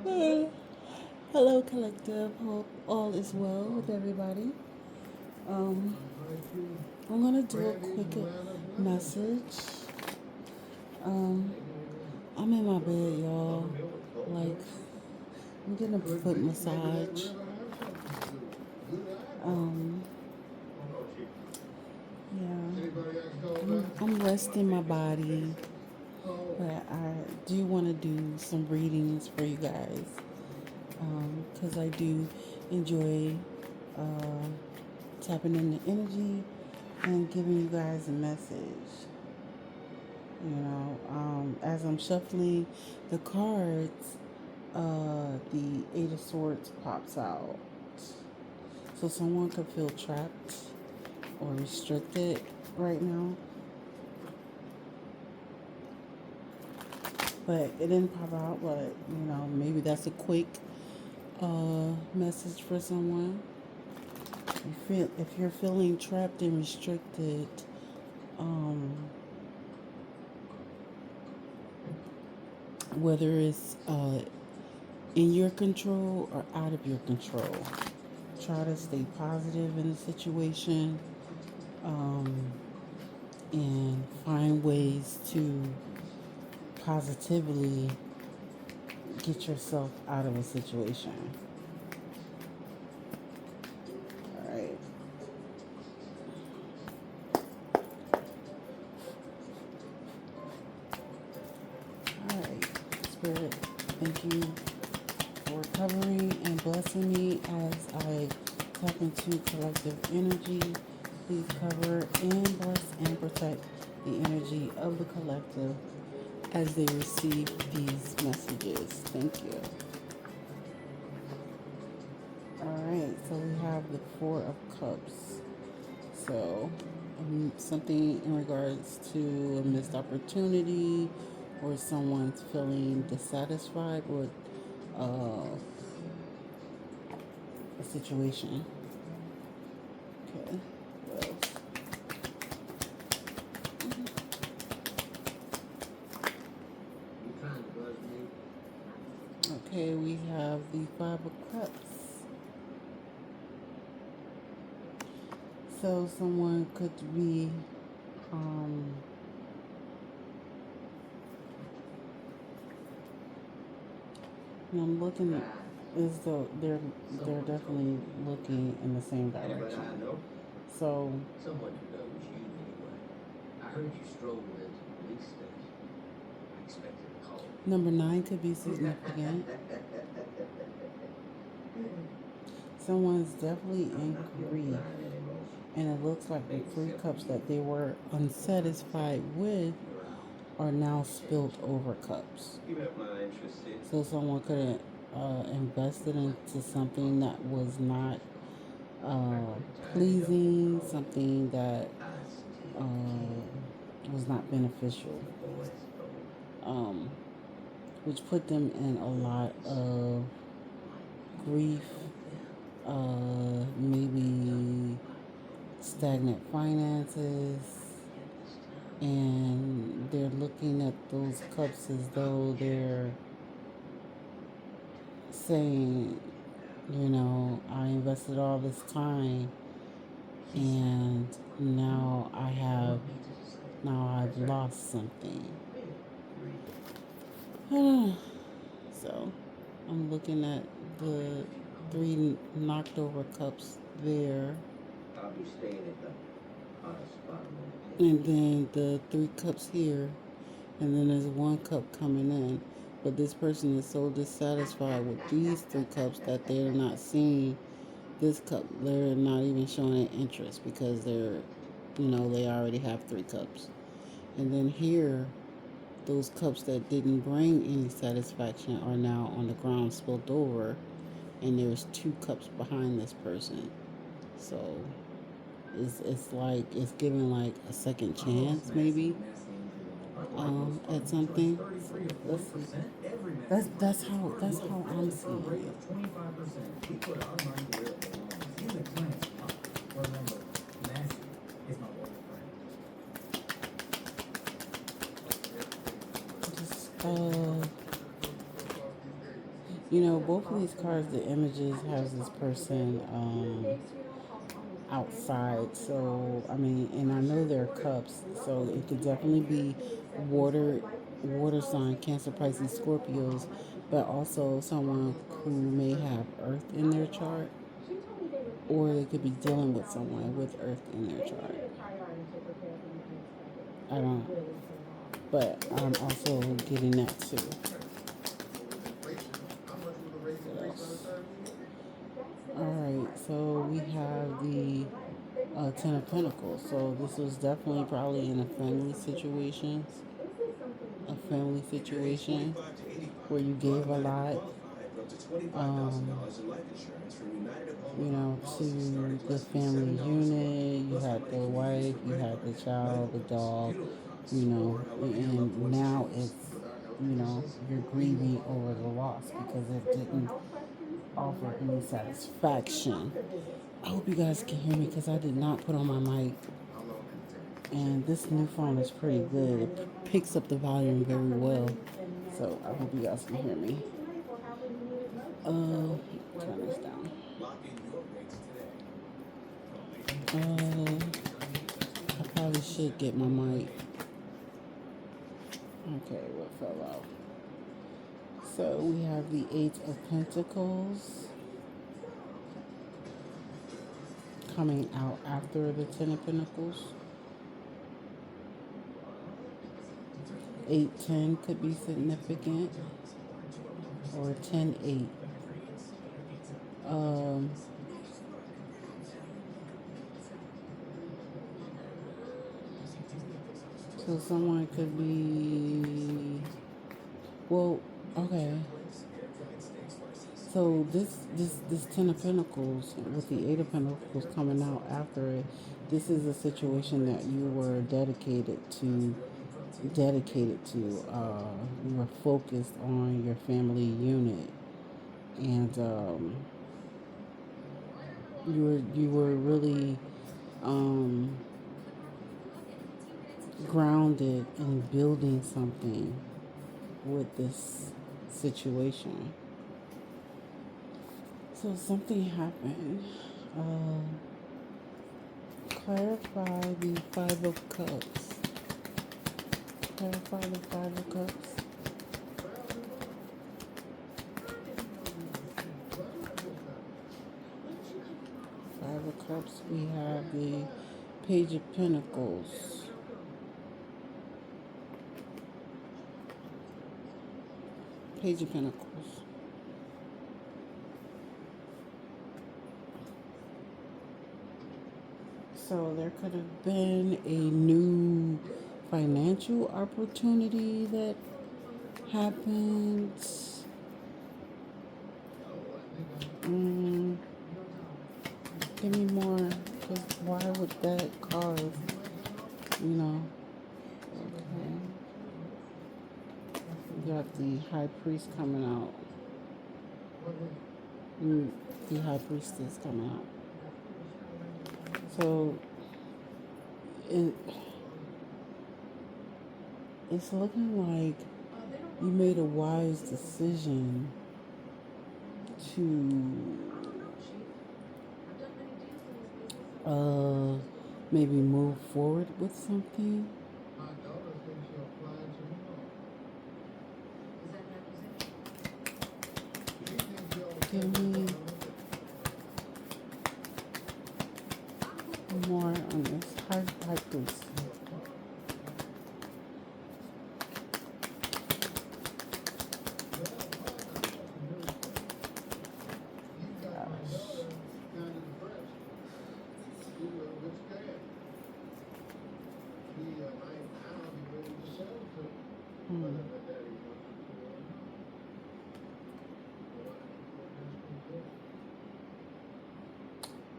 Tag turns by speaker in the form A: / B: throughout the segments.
A: Uh, Hello, collective. Hope all is well with everybody. Um, I'm gonna do a quick message. Um, I'm in my bed, y'all. Like, I'm getting a foot massage. Um, yeah, I'm resting my body, but I do want to do some readings for you guys because I do enjoy uh, tapping into energy and giving you guys a message. As I'm shuffling the cards, the Eight of Swords pops out. So someone could feel trapped or restricted right now. But it didn't pop out, but maybe that's a quick message for someone. If you're feeling trapped and restricted, um, whether it's in your control or out of your control, try to stay positive in the situation, um, and find ways to positively get yourself out of a situation. All right. All right. Spirit, thank you for covering and blessing me as I tap into collective energy. Please cover and bless and protect the energy of the collective as they receive these messages. Thank you. All right, so we have the Four of Cups. So, something in regards to a missed opportunity or someone's feeling dissatisfied with a situation. Okay, what else? Okay, we have the Five of Cups. So someone could be I'm looking as though they're definitely looking in the same direction. So someone who knows you anyway. I heard you strolled into the police station. I expected a call. Number 9 could be significant. Someone's definitely in grief. And it looks like the 3 cups that they were unsatisfied with are now spilled over cups. So someone could have invested into something that was not pleasing, something that was not beneficial, which put them in a lot of grief, maybe stagnant finances, and they're looking at those cups as though they're saying, I invested all this time and now I've lost something. So I'm looking at the 3 knocked over cups there. I'll be staying at the and then the 3 cups here, and then there's 1 cup coming in. But this person is so dissatisfied with these 3 cups that they're not seeing this cup. They're not even showing an interest because they already have 3 cups. And then here, those cups that didn't bring any satisfaction are now on the ground spilled over, and there's 2 cups behind this person. So it's like it's giving like a second chance maybe at something. Let's see. That's how I'm seeing it. You know, both of these cards, the images has this person outside. So I mean, and I know they're cups, so it could definitely be water, water sign, Cancer, Pisces, Scorpios, but also someone who may have Earth in their chart, or they could be dealing with someone with Earth in their chart. I don't know, but I'm also getting that too. All right, so we have the Ten of Pentacles. So this was definitely probably in a family situation, where you gave a lot, um, you know, to the family unit. You had the wife, you had the child, the dog, you know, and now it's, you know, you're grieving over the loss because it didn't offer any satisfaction. I hope you guys can hear me because I did not put on my mic. And this new phone is pretty good. It picks up the volume very well. So I hope you guys can hear me. Turn this down. I probably should get my mic. Okay, what fell out? So we have the Eight of Pentacles coming out after the Ten of Pentacles. 8-10 could be significant, or 10-8. So someone could be, well, okay. So this Ten of Pentacles with the Eight of Pentacles coming out after it, this is a situation that you were dedicated to. You were focused on your family unit, and you were really grounded in building something with this situation. So something happened. Clarify the Five of Cups. Clarify the Five of Cups. Five of Cups. We have the Page of Pentacles. Page of Pentacles. So there could have been a new financial opportunity that happened. Give me more, because why would that cause, you know? Okay. You got the High Priest coming out. The High Priestess coming out. So it's looking like you made a wise decision to maybe move forward with something. Give me more on this high priest.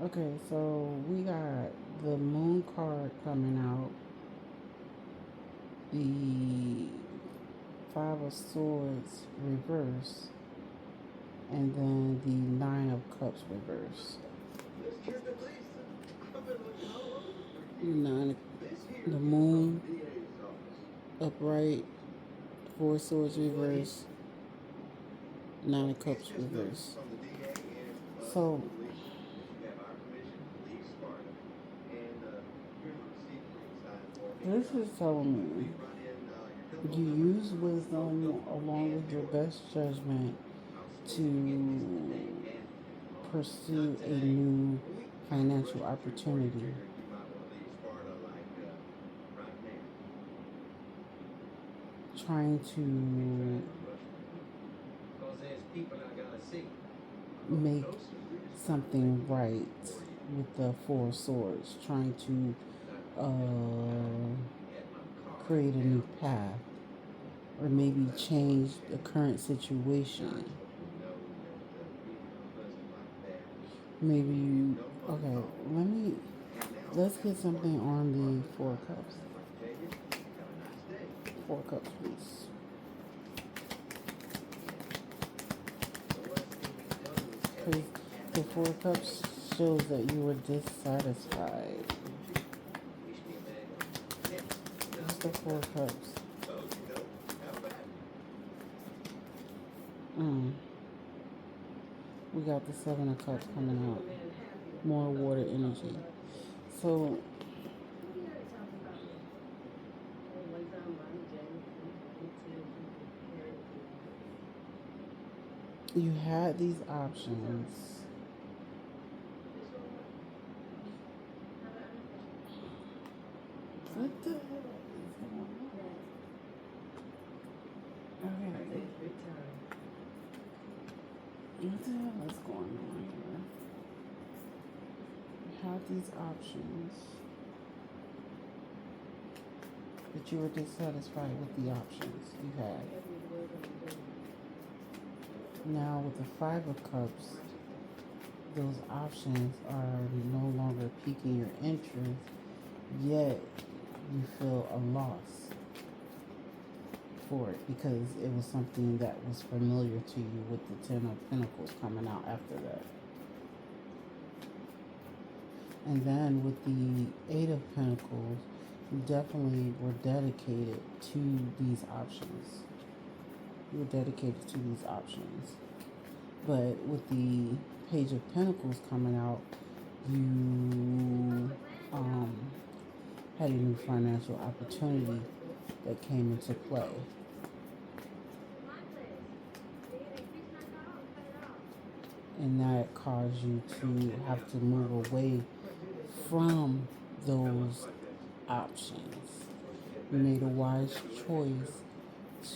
A: Okay, so we got the Moon card coming out, the Five of Swords reverse, and then the Nine of Cups reverse. The Moon upright, Four Swords reverse, Nine of Cups reverse. So this is telling me you use wisdom along with your best judgment to pursue a new financial opportunity. Trying to make something right with the Four of Swords. Trying to create a new path, or maybe change the current situation. Maybe you, okay, let's get something on the Four of Cups. Four of Cups, please. Because the Four of Cups shows that you were dissatisfied. What's the Four of Cups? We got the Seven of Cups coming out. More water energy. So you had these options. What the hell is going on? Okay. What the hell is going on here? You had these options, but you were dissatisfied with the options you had. Now with the Five of Cups, those options are no longer piquing your interest, yet you feel a loss for it because it was something that was familiar to you, with the Ten of Pentacles coming out after that. And then with the Eight of Pentacles, you definitely were dedicated to these options. You were dedicated to these options. But with the Page of Pentacles coming out, you had a new financial opportunity that came into play. And that caused you to have to move away from those options. You made a wise choice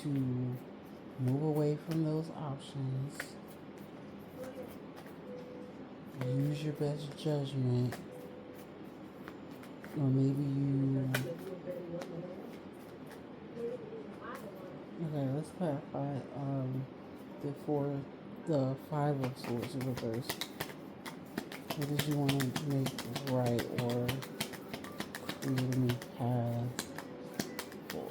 A: to move away from those options. Use your best judgment. Or maybe you... Okay, let's clarify the Five of Swords in reverse. What did you want to make right or create a new path for?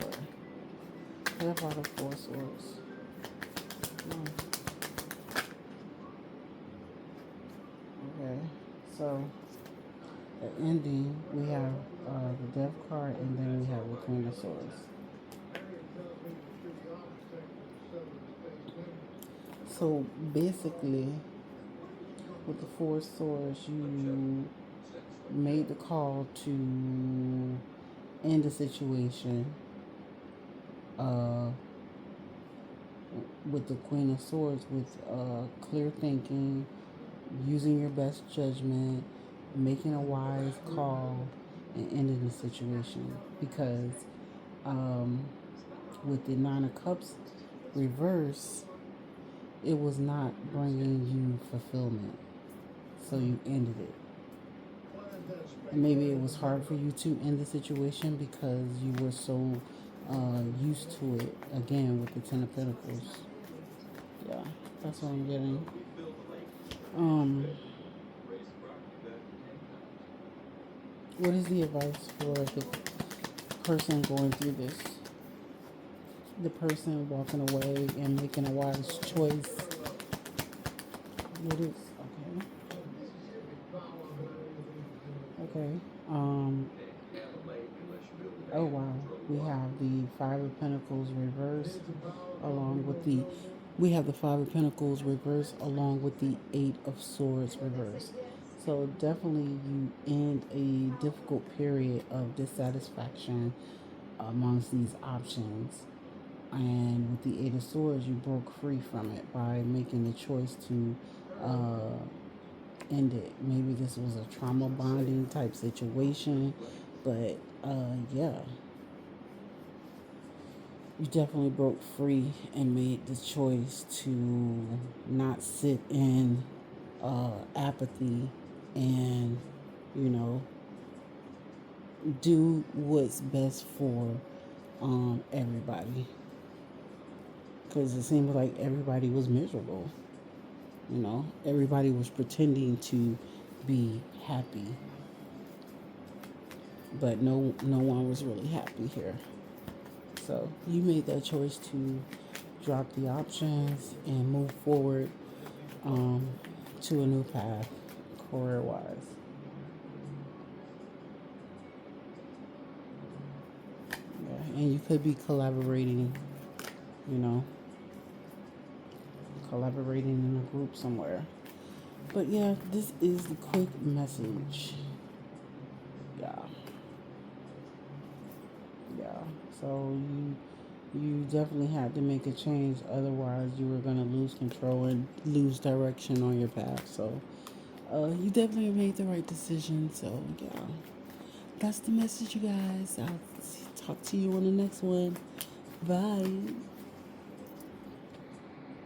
A: Clarify the Four Swords. Okay, so at ending, we have the Death card, and then we have the Queen of Swords. So basically, with the Four of Swords, you made the call to end the situation. With the Queen of Swords, with clear thinking, using your best judgment, making a wise call, and ending the situation. Because with the Nine of Cups reverse, it was not bringing you fulfillment. So you ended it. And maybe it was hard for you to end the situation because you were so used to it, again, with the Ten of Pentacles. Yeah, that's what I'm getting. What is the advice for the person going through this? The person walking away and making a wise choice. What is... Okay. Oh wow. We have the Five of Pentacles reversed along with the we have the Five of Pentacles reverse along with the Eight of Swords reverse. So definitely you end a difficult period of dissatisfaction amongst these options. And with the Eight of Swords, you broke free from it by making the choice to end it. Maybe this was a trauma bonding type situation, but yeah, you definitely broke free and made the choice to not sit in apathy and, you know, do what's best for everybody. Because it seemed like everybody was miserable. You know, everybody was pretending to be happy, but no one was really happy here. So you made that choice to drop the options and move forward to a new path, career-wise. Yeah, and you could be collaborating, you know, collaborating in a group somewhere. But yeah, this is the quick message. Yeah. Yeah. So you definitely had to make a change, otherwise you were gonna lose control and lose direction on your path. So you definitely made the right decision. So yeah, that's the message, you guys. I'll talk to you on the next one. Bye.